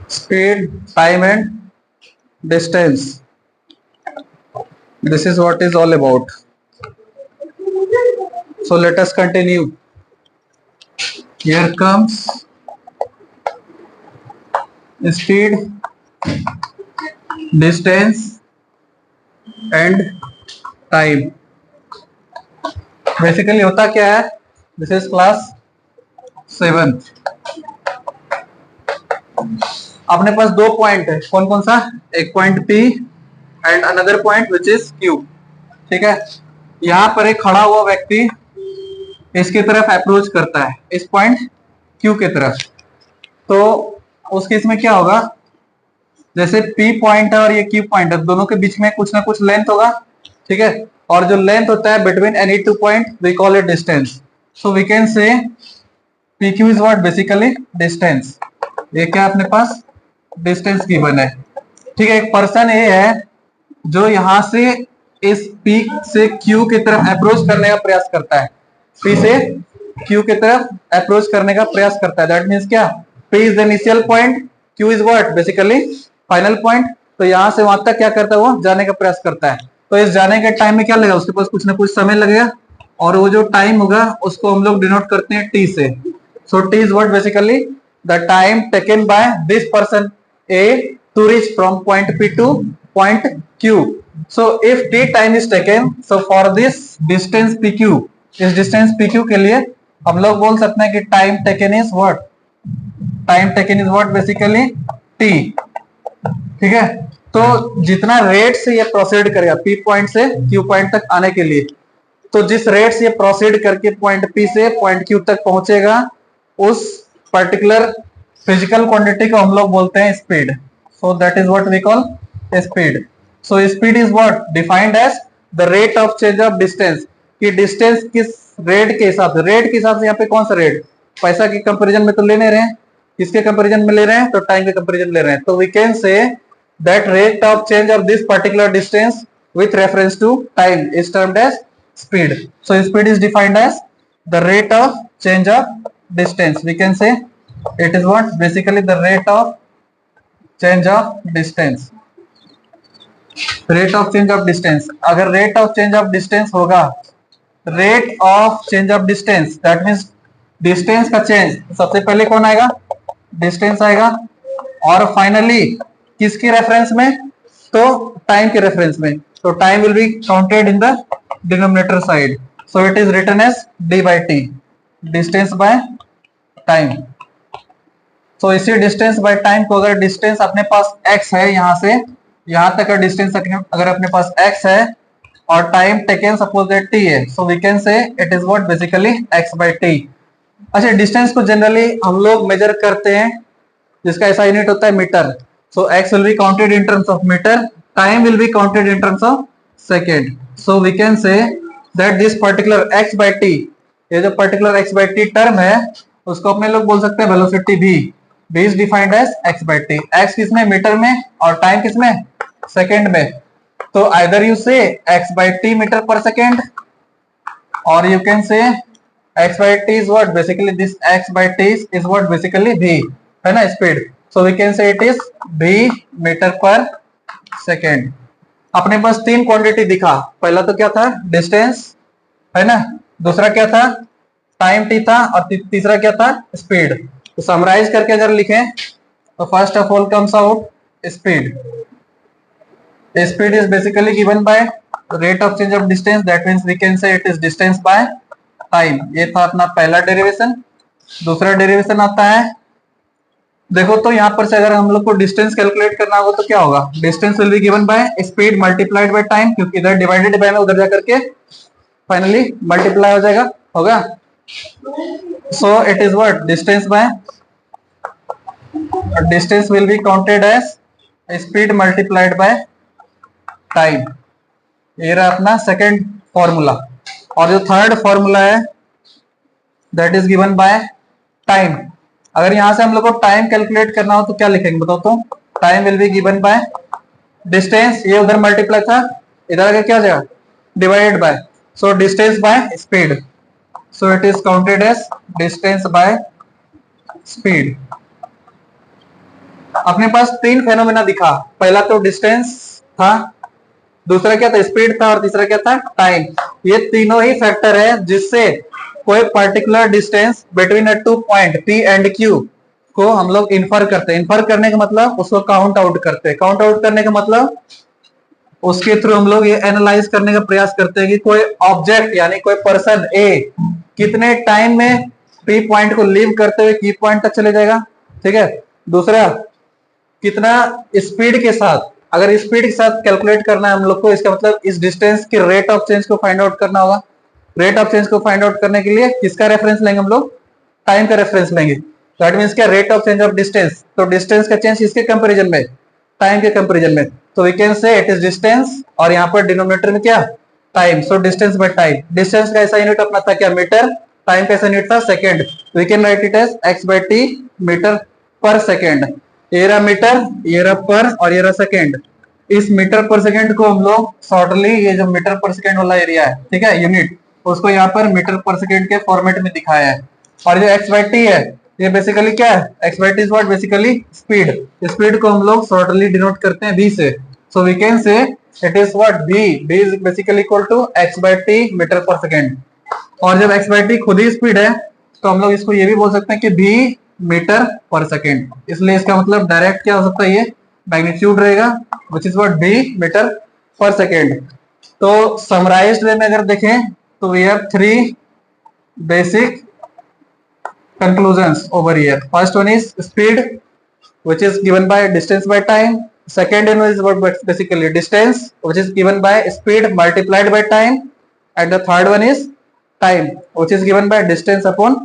Speed, time and distance. This is what is all about. So let us continue. Here comes speed, distance and time. Basically होता क्या है? This is class 7th. अपने पास दो point है, कौन कौन सा? एक point P and another point which is Q. ठीक है, यहाँ पर एक खड़ा हुआ व्यक्ति इसकी तरफ अप्रोच करता है, इस पॉइंट Q की तरफ. तो उस केस में क्या होगा? जैसे P पॉइंट है और ये Q पॉइंट है, दोनों के बीच में कुछ ना कुछ लेंथ होगा. ठीक है, और जो लेंथ होता है between any two point we call it distance. So we can say PQ is what? Basically distance. ये क्या अपने पास? डिस्टेंस गिवन है. ठीक है, एक पर्सन ए है जो यहां से इस P से Q की तरफ अप्रोच करने का प्रयास करता है. P से Q की तरफ अप्रोच करने का प्रयास करता है. दैट मीन्स क्या? P is the initial point, Q is what? Basically final point. तो यहां से वहां तक क्या करता है? वो जाने का प्रयास करता है. तो इस जाने के टाइम में क्या लगेगा? उसके पास कुछ ना कुछ समय लगेगा, और वो जो टाइम होगा उसको हम लोग डिनोट करते हैं T से. सो T is what? Basically the time taken by this person A to reach from point P to point Q. So if T time is taken, so for this distance PQ, इस distance PQ के लिए हम लोग बोल सकते हैं कि time taken is what? Time taken is what? Basically T. ठीक है, तो जितना रेट से ये प्रोसीड करेगा P पॉइंट से Q पॉइंट तक आने के लिए, तो जिस रेट से ये प्रोसीड करके पॉइंट P से पॉइंट Q तक पहुंचेगा, उस पर्टिकुलर फिजिकल क्वांटिटी को हम लोग बोलते हैं speed. So that is what we call speed. So speed is what? Defined as the rate of change of distance. कि डिस्टेंस किस रेट के हिसाब से, रेट के हिसाब से यहाँ पे कौन सा रेट? पैसा के कंपैरिजन में तो ले नहीं रहे हैं, किसके कंपैरिजन में ले रहे हैं? तो टाइम के कंपैरिजन ले रहे हैं. तो we can say that rate of change of this particular distance with reference to time is termed as speed. So speed is defined as the rate of change of distance. We can say it is what? Basically the rate of change of distance. Rate of change of distance. अगर rate of change of distance होगा, rate of change of distance, that means distance का change, सबसे पहले कौन आएगा? distance आएगा, और finally किसकी reference में? तो time के reference में. तो time will be counted in the denominator side. So it is written as d by t. Distance by time. तो इसी डिस्टेंस बाय टाइम को, अगर डिस्टेंस अपने पास x है, यहां से यहां तक का डिस्टेंस अगर अपने पास x है और time taken suppose that t है, so we can say it is what? Basically x by t. अच्छा, डिस्टेंस को जनरली हम लोग मेजर करते हैं जिसका ऐसा यूनिट होता है metre. So x will be counted in terms of metre, time will be counted in terms of second. So we can say that this particular x by t, ये जो particular x by t term है, उसको अपने लोग बोल सकते हैं velocity v. v is defined as x by t. x किसमें? मीटर में, और टाइम किसमें? सेकंड में. तो either you say x by t metre per second, और you can say x by t is what? Basically this x by t is what? Basically v, है ना, speed. So we can say it is v metre per second. अपने पास तीन quantity दिखा. पहला तो क्या था? डिस्टेंस, है ना. दूसरा क्या था? टाइम t था, और तीसरा क्या था? स्पीड. तो समराइज करके अगर लिखें तो first of all comes out speed. Speed is basically given by rate of change of distance, that means we can say it is distance by time. ये था अपना पहला डेरिवेशन. दूसरा डेरिवेशन आता है, देखो तो यहाँ पर से अगर हम लोग को डिस्टेंस कैलकुलेट करना होगा तो क्या होगा? Distance will be given by speed multiplied by time, क्योंकि इधर डिवाइडेड बाय में उधर जाकर के फाइनली मल्टीप्लाई हो जाएगा, होगा. So it is what? Distance by distance will be counted as speed multiplied by time. ये रहा अपना सेकंड फॉर्मूला. और जो थर्ड फॉर्मूला है that is given by time. अगर यहां से हम लोग को टाइम कैलकुलेट करना हो तो क्या लिखेंगे बताओ तो? Time will be given by distance, ये उधर मल्टीप्लाई था, इधर आगे क्या हो जाएगा? Divided by. So distance by speed. So it is counted as distance by speed. अपने पास तीन फेनोमेना दिखा। पहला तो डिस्टेंस था, दूसरा क्या था स्पीड था, और तीसरा क्या था टाइम। ये तीनों ही फैक्टर है जिससे कोई particular distance between a two point P and Q को हम लोग इन्फर करते हैं। इन्फर करने का मतलब उसको काउंट आउट करते हैं। काउंट आउट करने का मतलब उसके थ्रू हम लोग ये एनालाइज करने का प्रयास करते हैं कि कोई ऑब्जेक्ट यानी कोई पर्सन ए कितने टाइम में पी पॉइंट को लीव करते हुए की पॉइंट तक चले जाएगा। ठीक है, दूसरा कितना स्पीड के साथ, अगर स्पीड के साथ कैलकुलेट करना है हम लोग को, इसका मतलब इस डिस्टेंस के रेट ऑफ चेंज को फाइंड आउट करना होगा। रेट ऑफ चेंज को फाइंड आउट करने के लिए किसका रेफरेंस लेंगे हम लोग, टाइम का रेफरेंस लेंगे। दैट मींस क्या, rate of change of distance. तो डिस्टेंस का चेंज इसके कंपैरिजन में, टाइम के कंपैरिजन में। तो we can say it is distance, और यहाँ पर डिनोमिनेटर में क्या, time. So distance by time. Distance का ऐसा यूनिट अपना था क्या, मीटर। टाइम का ऐसा यूनिट था second. We can write it as x by t metre per second. ये रहा मीटर, ये रहा पर, और ये रहा सेकंड। इस मीटर पर सेकंड को हम लोग शॉर्टली, ये जो मीटर पर सेकंड वाला एरिया है, ठीक है, यूनिट, उसको यहाँ पर मीटर पर सेकंड के फॉर्मेट में दिखाया है। और जो x by t है, ये बेसिकली क्या है, x by t is what, basically speed. Speed को हम लोग शॉर्टली डिनोट करते हैं v से। So we can say it is what, v is basically equal to x by t metre per second. और जब x by t खुद ही speed है, तो हम लोग इसको ये भी बोल सकते हैं कि v मीटर पर सेकंड। इसलिए इसका मतलब डायरेक्ट क्या हो सकता है, ये मैग्नीट्यूड रहेगा, which is what v metre per second. तो समराइज्ड वे में अगर देखें तो we have three basic conclusions over here. First one is speed, which is given by distance by time. Second one is what basically distance, which is given by speed multiplied by time. And the third one is time, which is given by distance upon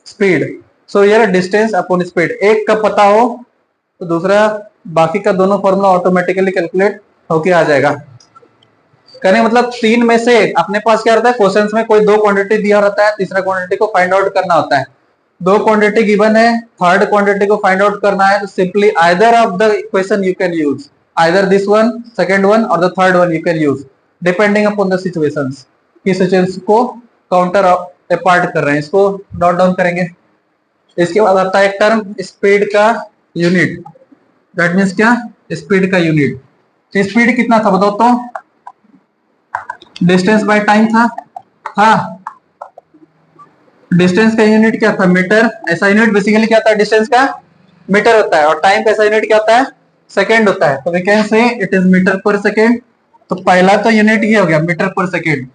speed. So here distance upon speed, एक का पता हो तो दूसरा बाकी का दोनों formula automatically calculate होके आ जाएगा। कहने मतलब तीन में से अपने पास क्या रहता है, क्वेश्चंस में कोई दो क्वांटिटी दिया रहता है, तीसरा क्वांटिटी को फाइंड आउट करना होता है। दो क्वांटिटी गिवन है, थर्ड क्वांटिटी को फाइंड आउट करना है, तो simply either of the equation you can use, either this one, second one, और the third one you can use, depending upon the situations. की सिचुएशंस को काउंटर अपार्ट कर रहे हैं, इसको नोट डाउन करेंगे। इसके बाद आता है एक टर्म स्पीड का यूनिट। दैट मीन्स क्या, स्पीड का यूनिट। स्पीड कितना था बताओ तो, डिस्टेंस बाय टाइम था। डिस्टेंस का यूनिट क्या था, मीटर। ऐसा यूनिट बेसिकली क्या था, डिस्टेंस का मीटर होता है, और टाइम का ऐसा यूनिट क्या होता है, सेकंड होता है। तो we can say it is metre per second. तो पहला तो यूनिट ये हो गया मीटर पर सेकंड।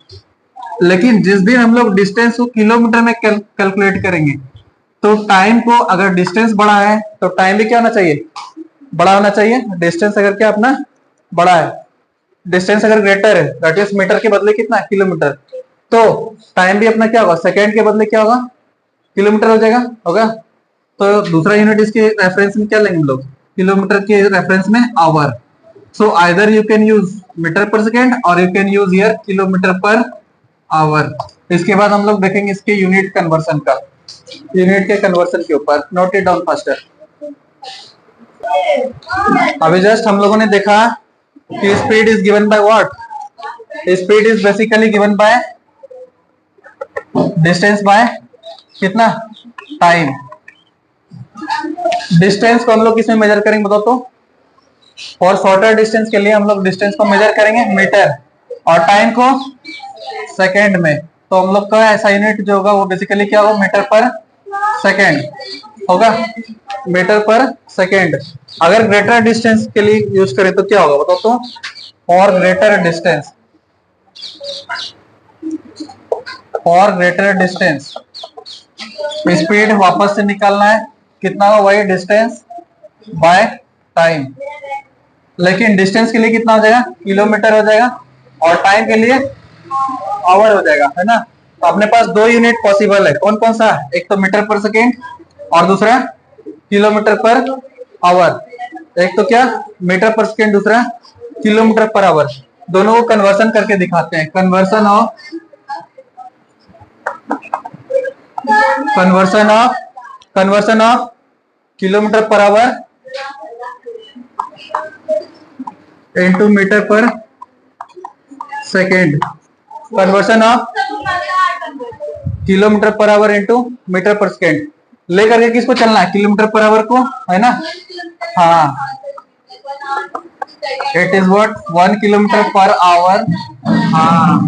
लेकिन जिस दिन हम लोग डिस्टेंस को किलोमीटर में कैलकुलेट करेंगे, तो टाइम को, अगर डिस्टेंस बड़ा है तो टाइम भी क्या होना चाहिए, बड़ा होना चाहिए। डिस्टेंस अगर क्या अपना बड़ा है, डिस्टेंस अगर ग्रेटर है, दैट इज मीटर के बदले कितना, किलोमीटर, तो टाइम भी अपना क्या होगा, सेकंड के बदले क्या होगा, किलोमीटर हो जाएगा, होगा। तो दूसरा यूनिट इसके रेफरेंस में क्या लेंगे हम लोग, किलोमीटर के रेफरेंस में hour. So either you can use metre per second और you can use here kilometre per hour. इसके बाद हम लोग देखेंगे इसके यूनिट कन्वर्सन का, यूनिट के कन्वर्सन के ऊपर। Note it down faster. अभी जस्ट हम लोगों ने देखा कि speed is given by what, speed is basically given by distance by कितना, टाइम। डिस्टेंस को हम लोग किसमें मेजर करेंगे बताओ तो, फॉर शॉर्टर डिस्टेंस के लिए हम लोग डिस्टेंस को मेजर करेंगे मीटर, और टाइम को सेकंड में। तो हम लोग का ऐसा यूनिट जो होगा वो बेसिकली क्या होगा, मीटर पर सेकंड होगा, मीटर पर सेकंड। अगर ग्रेटर डिस्टेंस के लिए यूज करें तो क्या होगा बताओ तो, for greater distance, for greater distance speed वापस से निकालना है, कितना होगा वही डिस्टेंस बाय टाइम। लेकिन डिस्टेंस के लिए कितना हो जाएगा, किलोमीटर हो जाएगा, और टाइम के लिए आवर हो जाएगा, है ना। तो अपने पास दो यूनिट पॉसिबल है, कौन कौन सा, एक तो मीटर पर सेकेंड और दूसरा किलोमीटर पर आवर। एक तो क्या मीटर पर सेकेंड, दूसरा किलोमीटर पर आवर। दोनों को कन्वर्सन करके दिखाते हैं। Conversion of kilometre per hour into metre per second. Conversion of kilometre per hour into metre per second. लेकर के किसको चलना है, किलोमीटर पर आवर को, है ना। हाँ, it is what 1 kilometre per hour. हाँ,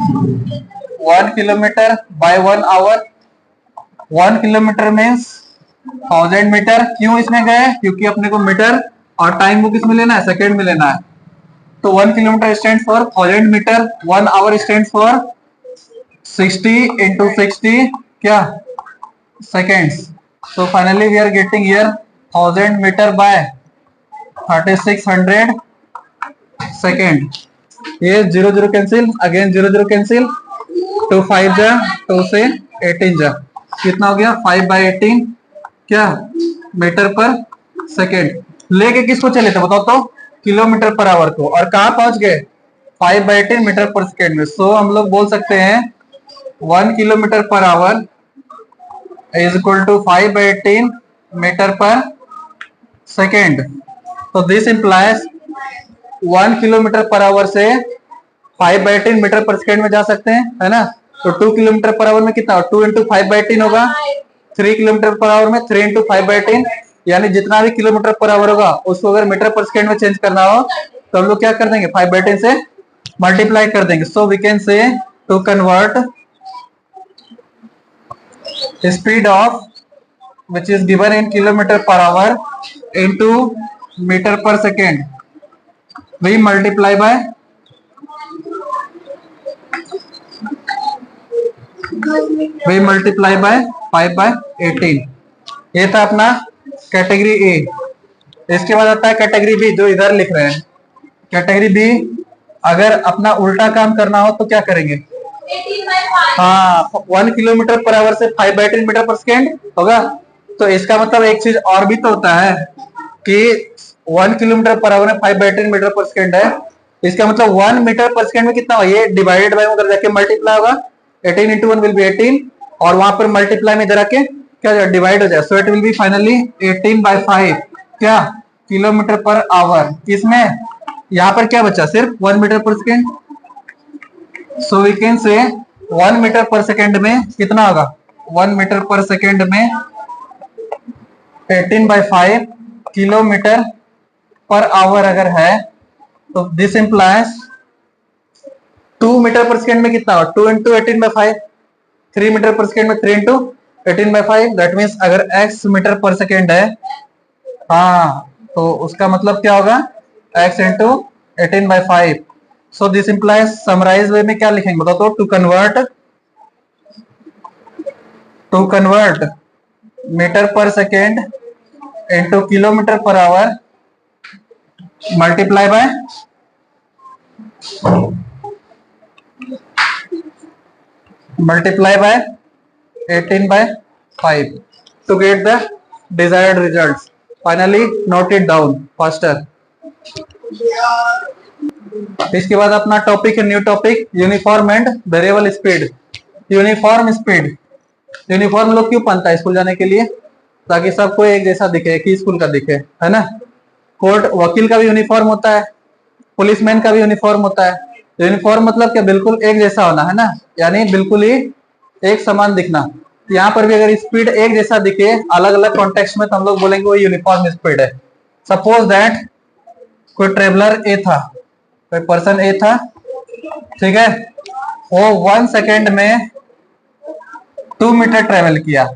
1 kilometre by 1 hour. 1 kilometre means 1000 metre. क्यों इसमें गए? क्योंकि अपने को मीटर और टाइम को किस में लेना है? सेकेंड में लेना है। तो 1 kilometre stand for 1000 metre, 1 hour stand for 60 into 60 क्या seconds. So finally we are getting here 1000 meter by 3600 second. ये 0 0 कैंसिल, अगेन 0 0 कैंसिल, 2 5 जा, 2 से 18 जा, कितना हो गया? 5 by 18 क्या मीटर पर सेकेंड। लेके किसको चले थे बताओ तो? किलोमीटर पर आवर को। और कहाँ पहुंच गए? 5 by 18 मीटर पर सेकेंड में। सो हम लोग बोल सकते हैं 1 kilometre per hour is equal to 5 by 18 metre per second. तो this implies 1 kilometre per hour से 5 by 18 मीटर पर सेकेंड में जा सकते हैं, है ना। तो 2 किलोमीटर पर आवर में कितना? 2 इंटू 5 by 18 होगा। 3 किलोमीटर पर आवर में 3 इंटू 5 by 18, यानी जितना भी किलोमीटर पर आवर होगा उसको अगर मीटर पर सेकेंड में चेंज करना हो तो हम लोग क्या कर देंगे? 5 by 18 से मल्टीप्लाई कर देंगे। So we can say to convert speed of which is given in kilometer per hour into meter per second, we multiply by 5 by 18। ये था अपना कैटेगरी ए। इसके बाद आता है कैटेगरी बी, जो इधर लिख रहे हैं। कैटेगरी बी, अगर अपना उल्टा काम करना हो तो क्या करेंगे? हाँ, 1 किलोमीटर पर आवर से 5 by 18 मीटर पर सेकेंड होगा। तो इसका मतलब एक चीज और भी तो होता है कि 1 किलोमीटर पर आवर में 5 by 18 मीटर पर सेकेंड है। इसका मतलब 1 मीटर पर सेकेंड में कितना होगा? ये डिवाइडेड बाय उधर जाके मल्टीप्लाई होगा। 18 इंटू 1 विल बी 18, और वहां पर मल्टीप्लाई में इधर आके क्या डिवाइड हो जाए। So it will be finally 18 by 5 क्या किलोमीटर पर आवर। इसमें यहाँ पर क्या बचा? सिर्फ 1 metre per second. So we can से 1 मीटर पर सेकेंड में कितना होगा? 1 मीटर पर सेकेंड में 18 by 5 किलोमीटर पर आवर अगर है तो this implies 2 metre per second में कितना होगा? 2 into 18 by 5। 3 metre per second में 3 इंटू 18 by 5। दैट मीन्स अगर x मीटर पर सेकेंड है, हाँ, तो उसका मतलब क्या होगा? x into 18 by 5। So this implies, summarise way में क्या लिखेंगे बताओ तो? To convert metre per second into kilometre per hour multiply by multiply by 18 by 5 to get the desired results. Finally note it down faster. इसके बाद अपना topic है, new topic, uniform and variable speed. Uniform speed, uniform लोग क्यों पहनता है school जाने के लिए? ताकि सबको एक जैसा दिखे, एक ही स्कूल का दिखे, है ना। कोर्ट वकील का भी यूनिफॉर्म होता है, पुलिसमैन का भी यूनिफॉर्म होता है। यूनिफॉर्म मतलब क्या? बिल्कुल एक जैसा होना, है ना, यानी बिल्कुल ही एक समान दिखना। यहाँ पर भी अगर स्पीड एक जैसा दिखे अलग अलग कॉन्टेक्स्ट में तो हम लोग बोलेंगे वो यूनिफॉर्म स्पीड है। सपोज दैट कोई ट्रेवलर ए था, कोई पर्सन ए था, ठीक है, वो 1 सेकेंड में 2 मीटर ट्रेवल किया।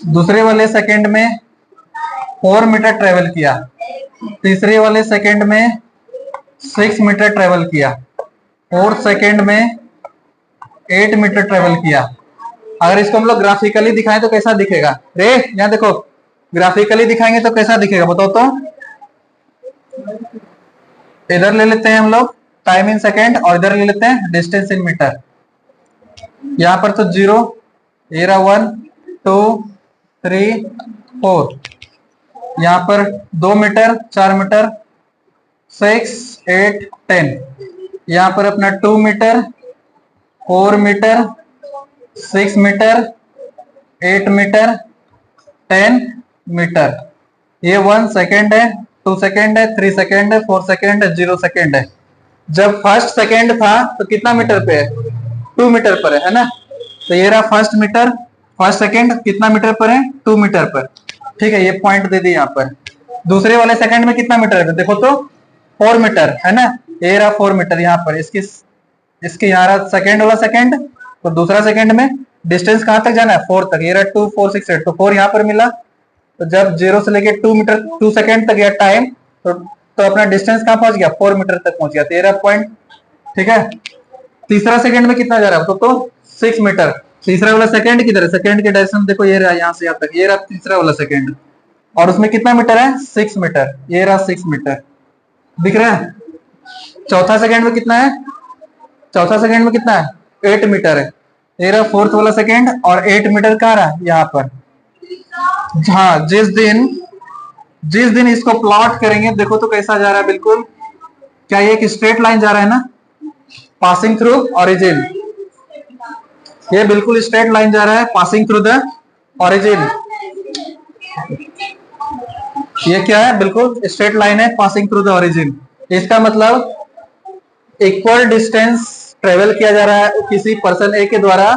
दूसरे वाले सेकेंड में 4 मीटर ट्रेवल किया। तीसरे वाले सेकेंड में 6 मीटर ट्रेवल किया। 4th सेकेंड में 8 मीटर ट्रेवल किया। अगर इसको हम लोग ग्राफिकली दिखाएं तो कैसा दिखेगा? रे यहाँ देखो, ग्राफिकली दिखाएंगे तो कैसा दिखेगा बताओ तो? इधर ले लेते हैं हम लोग टाइम इन सेकेंड और इधर ले लेते हैं डिस्टेंस इन मीटर। यहाँ पर तो 0, ये रहा 1 2 3 4, यहाँ पर 2 मीटर 4 मीटर 6 8 10, यहाँ पर अपना 2 metre 4 metre 6 metre 8 metre 10 metre. ये 1 सेकेंड है, 2 सेकेंड है, 3 सेकेंड है, 4 सेकेंड है, 0 सेकेंड है। जब फर्स्ट सेकेंड था तो कितना मीटर पे है? 2 मीटर पर है ना। तो ये रहा फर्स्ट मीटर, फर्स्ट सेकेंड कितना मीटर पर है? 2 मीटर पर। ठीक है, ये पॉइंट दे दी यहाँ पर। दूसरे वाले सेकंड में कितना मीटर है देखो तो 4 मीटर है ना, ये रहा 4 मीटर यहाँ पर, इसके यहाँ रहा सेकंड वाला सेकंड, तो दूसरा सेकंड में डिस्टेंस कहाँ तक जाना है 4 तक, ये रहा 2 4 6 8, तो 4 यहाँ पर मिला। तो जब 0 से लेके 2 मीटर 2 सेकंड तक गया टाइम, तो अपना डिस्टेंस कहाँ पहुंच गया 4 मीटर तक पहुंच गया, 13 पॉइंट। ठीक है, तीसरा सेकंड में कितना जा रहा है तो 6 मीटर। तीसरा वाला सेकंड किधर है, सेकंड के डायरेक्शन देखो, ये रहा यहाँ से यहाँ तक, ये रहा तीसरा वाला सेकंड, और उसमें कितना मीटर है 6 मीटर, ये रहा 6 मीटर, दिख रहा है। चौथा सेकंड में कितना है, चौथा सेकंड में कितना है 8 मीटर है, ये रहा फोर्थ वाला सेकंड, और 8 मीटर कहाँ रहा यहाँ पर। हाँ, जिस दिन इसको प्लॉट करेंगे देखो तो कैसा जा रहा है, बिल्कुल क्या ये एक स्ट्रेट लाइन जा रहा है ना, पासिंग थ्रू ओरिजिन, ये बिल्कुल स्ट्रेट लाइन जा रहा है पासिंग थ्रू द ओरिजिन। ये क्या है, बिल्कुल स्ट्रेट लाइन है पासिंग थ्रू द ओरिजिन। इसका मतलब इक्वल डिस्टेंस ट्रेवल किया जा रहा है किसी पर्सन ए के द्वारा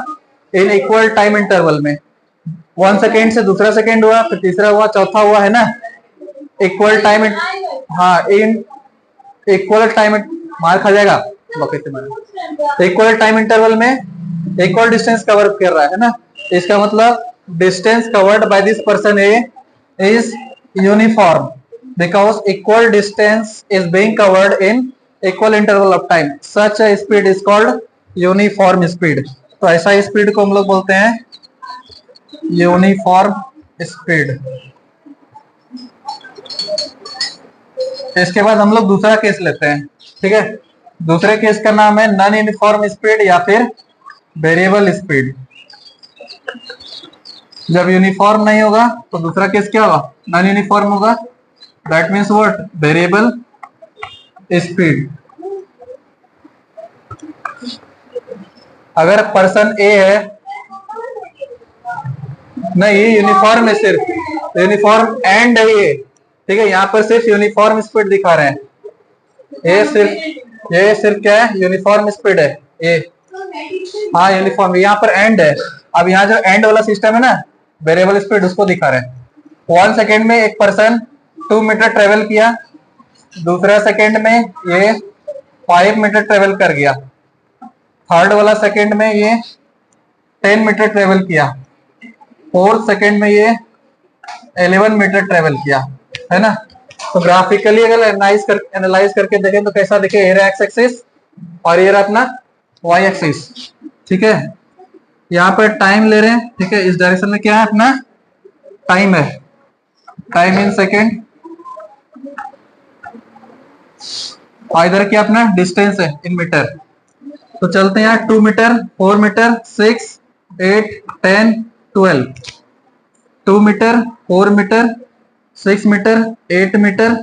इन इक्वल टाइम इंटरवल में। 1 सेकेंड से दूसरा सेकेंड हुआ, फिर तीसरा हुआ, चौथा हुआ, है ना, इक्वल टाइम। हाँ, इन इक्वल टाइम मार खा जाएगा, इक्वल टाइम इंटरवल में इक्वल डिस्टेंस कवर कर रहा है ना। इसका मतलब distance covered by this person A is uniform because equal distance is being covered in equal interval of time, such a speed is called uniform speed. तो ऐसा speed को हम लोग बोलते हैं यूनिफॉर्म स्पीड। इसके बाद हम लोग दूसरा केस लेते हैं, ठीक है। दूसरे केस का नाम है नॉन यूनिफॉर्म स्पीड या फिर वेरिएबल स्पीड। जब यूनिफॉर्म नहीं होगा तो दूसरा केस क्या होगा, नॉन यूनिफॉर्म होगा, that means what, variable speed. अगर पर्सन ए है, नहीं ये यूनिफॉर्म है, सिर्फ यूनिफॉर्म एंड है ये, ठीक है, यहाँ पर सिर्फ यूनिफॉर्म स्पीड दिखा रहे हैं, ये सिर्फ क्या है, यूनिफॉर्म स्पीड है ये। हाँ यूनिफॉर्म, यहाँ पर एंड है। अब यहाँ जो एंड वाला सिस्टम है ना, वेरिएबल स्पीड, उसको दिखा रहे हैं। 1 सेकेंड में एक पर्सन 2 मीटर ट्रेवल किया, दूसरा सेकेंड में ये 5 मीटर ट्रेवल कर गया, थर्ड वाला सेकेंड में ये 10 मीटर ट्रेवल किया, फोर्थ सेकेंड में ये 11 मीटर ट्रेवल किया, है ना। तो ग्राफिकली अगर एनालाइज करके देखें तो कैसा दिखे, ये रहा एक्स एक्सिस और ये रहा अपना वाई एक्सिस, ठीक है। यहाँ पर टाइम ले रहे हैं, ठीक है, इस डायरेक्शन में क्या है अपना टाइम है, टाइम इन सेकेंड, और इधर क्या अपना डिस्टेंस है इन मीटर। तो चलते हैं यहाँ 2 metre 4 metre 6 8 10 12, 2 metre 4 metre 6 metre 8 metre,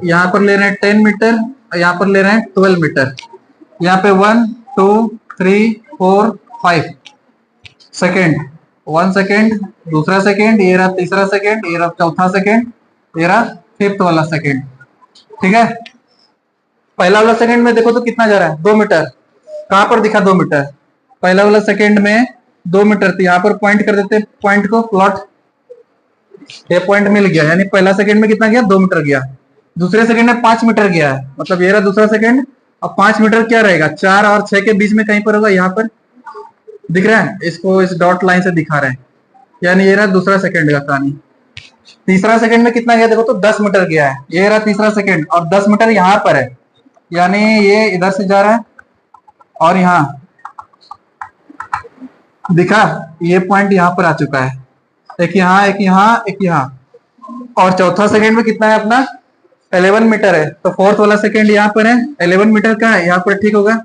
यहाँ पर ले रहे हैं 10 मीटर, यहाँ पर ले रहे हैं 12 मीटर। यहाँ पे 1 2 3 4 5 सेकेंड, 1 सेकेंड, दूसरा सेकेंड, ये रहा तीसरा सेकेंड, ये रहा चौथा सेकेंड, ये रहा फिफ्थ वाला सेकेंड, ठीक है। पहला वाला सेकेंड में देखो तो कितना जा रहा है 2 मीटर, कहां पर दिखा 2 मीटर, पहला वाला सेकेंड में 2 मीटर, तो यहाँ पर पॉइंट कर देते, पॉइंट को प्लॉट, ये पॉइंट मिल गया, यानी पहला सेकेंड में कितना गया 2 मीटर गया, दूसरे सेकेंड में 5 मीटर गया है, मतलब ये रहा दूसरा सेकेंड। अब 5 मीटर क्या रहेगा, 4 और 6 के बीच में कहीं पर होगा, यहाँ पर दिख रहा है, इसको इस डॉट लाइन से दिखा रहे हैं, यानी ये रहा दूसरा सेकेंड का कहानी। तीसरा सेकेंड में कितना गया देखो तो 10 मीटर गया है, ये रहा तीसरा सेकेंड, और 10 मीटर यहाँ पर है, यानी ये इधर से जा रहा है, और यहाँ दिखा ये पॉइंट यहाँ पर आ चुका है, एक यहाँ एक यहाँ एक यहाँ, और चौथा सेकेंड में कितना है अपना 11 मीटर है, तो फोर्थ वाला सेकेंड यहाँ पर है, 11 मीटर का है यहाँ पर, ठीक होगा,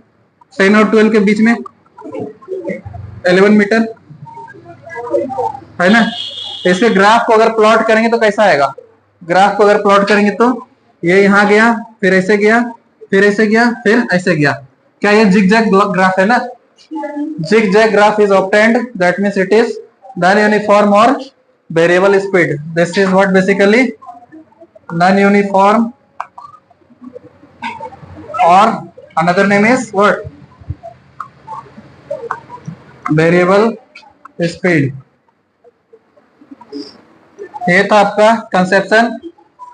10 और 12 के बीच में 11 मीटर, है ना। इसके ग्राफ को अगर प्लॉट करेंगे तो कैसा आएगा, ग्राफ को अगर प्लॉट करेंगे तो ये यहाँ गया, फिर ऐसे गया, फिर ऐसे गया, फिर ऐसे गया, क्या ये जिगजैग ग्राफ है ना। Zigzag graph is obtained, that means it is non uniform और variable speed. This is what basically non uniform, और another name is what, variable speed. ये था आपका कंसेप्शन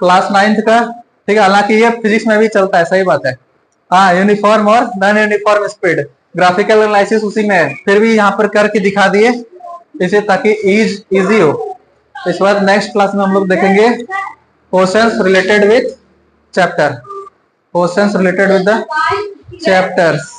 क्लास 9th का, ठीक है। हालांकि ये फिजिक्स में भी चलता है, सही बात है। हाँ, यूनिफॉर्म और non uniform speed, graphical analysis उसी में है, फिर भी यहाँ पर करके दिखा दिए इसे ताकि इजी हो। इस बाद नेक्स्ट क्लास में हम लोग देखेंगे questions related with chapter, questions related with the chapters.